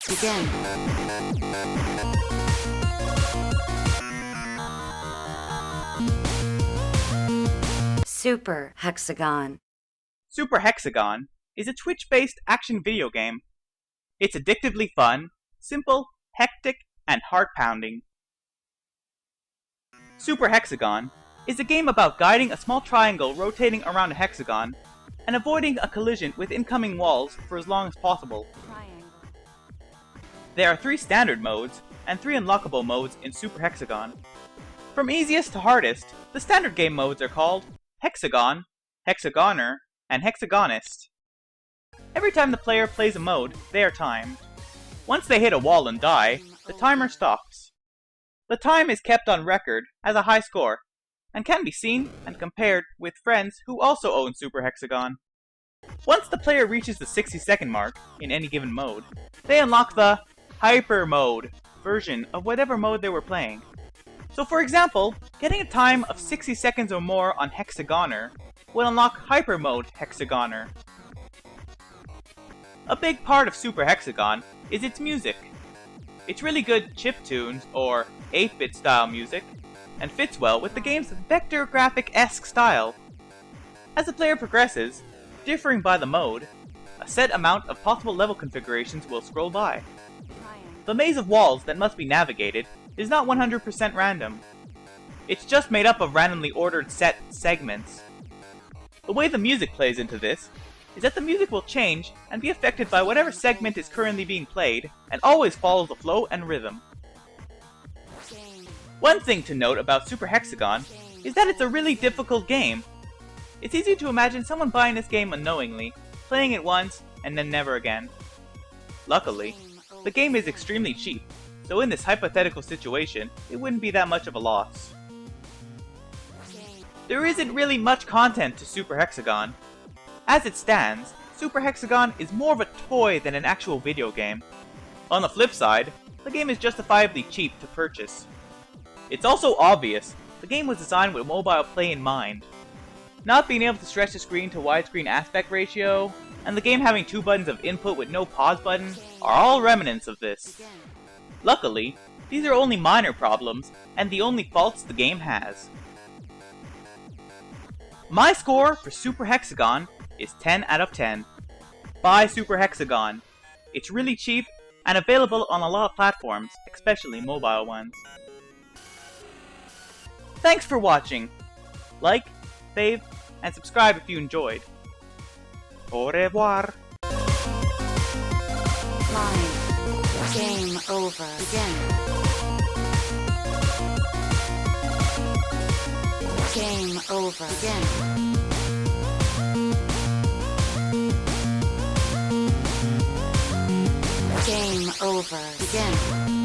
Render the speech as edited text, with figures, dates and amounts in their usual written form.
Begin. Super Hexagon. Super Hexagon is a Twitch-based action video game. It's addictively fun, simple, hectic, and heart-pounding. Super Hexagon is a game about guiding a small triangle rotating around a hexagon and avoiding a collision with incoming walls for as long as possible. There are 3 standard modes and 3 unlockable modes in Super Hexagon. From easiest to hardest, the standard game modes are called Hexagon, Hexagoner, and Hexagonist. Every time the player plays a mode, they are timed. Once they hit a wall and die, the timer stops. The time is kept on record as a high score, and can be seen and compared with friends who also own Super Hexagon. Once the player reaches the 60-second mark in any given mode, they unlock the Hyper Mode version of whatever mode they were playing. So for example, getting a time of 60 seconds or more on Hexagoner will unlock Hyper Mode Hexagoner. A big part of Super Hexagon is its music. It's really good chiptunes or 8-bit style music, and fits well with the game's vector graphic-esque style. As the player progresses, differing by the mode, a set amount of possible level configurations will scroll by. The maze of walls that must be navigated is not 100% random. It's just made up of randomly ordered set segments. The way the music plays into this is that the music will change and be affected by whatever segment is currently being played, and always follows the flow and rhythm. One thing to note about Super Hexagon is that it's a really difficult game. It's easy to imagine someone buying this game unknowingly, playing it once, and then never again. Luckily, the game is extremely cheap, so in this hypothetical situation, it wouldn't be that much of a loss. There isn't really much content to Super Hexagon. As it stands, Super Hexagon is more of a toy than an actual video game. On the flip side, the game is justifiably cheap to purchase. It's also obvious the game was designed with mobile play in mind. Not being able to stretch the screen to widescreen aspect ratio, and the game having 2 buttons of input with no pause button, are all remnants of this. Luckily, these are only minor problems, and the only faults the game has. My score for Super Hexagon is 10 out of 10. Buy Super Hexagon. It's really cheap, and available on a lot of platforms, especially mobile ones. Thanks for watching. Like, fave, and subscribe if you enjoyed. Au revoir. Line. Game over. Begin. Game over. Begin. Game over. Begin.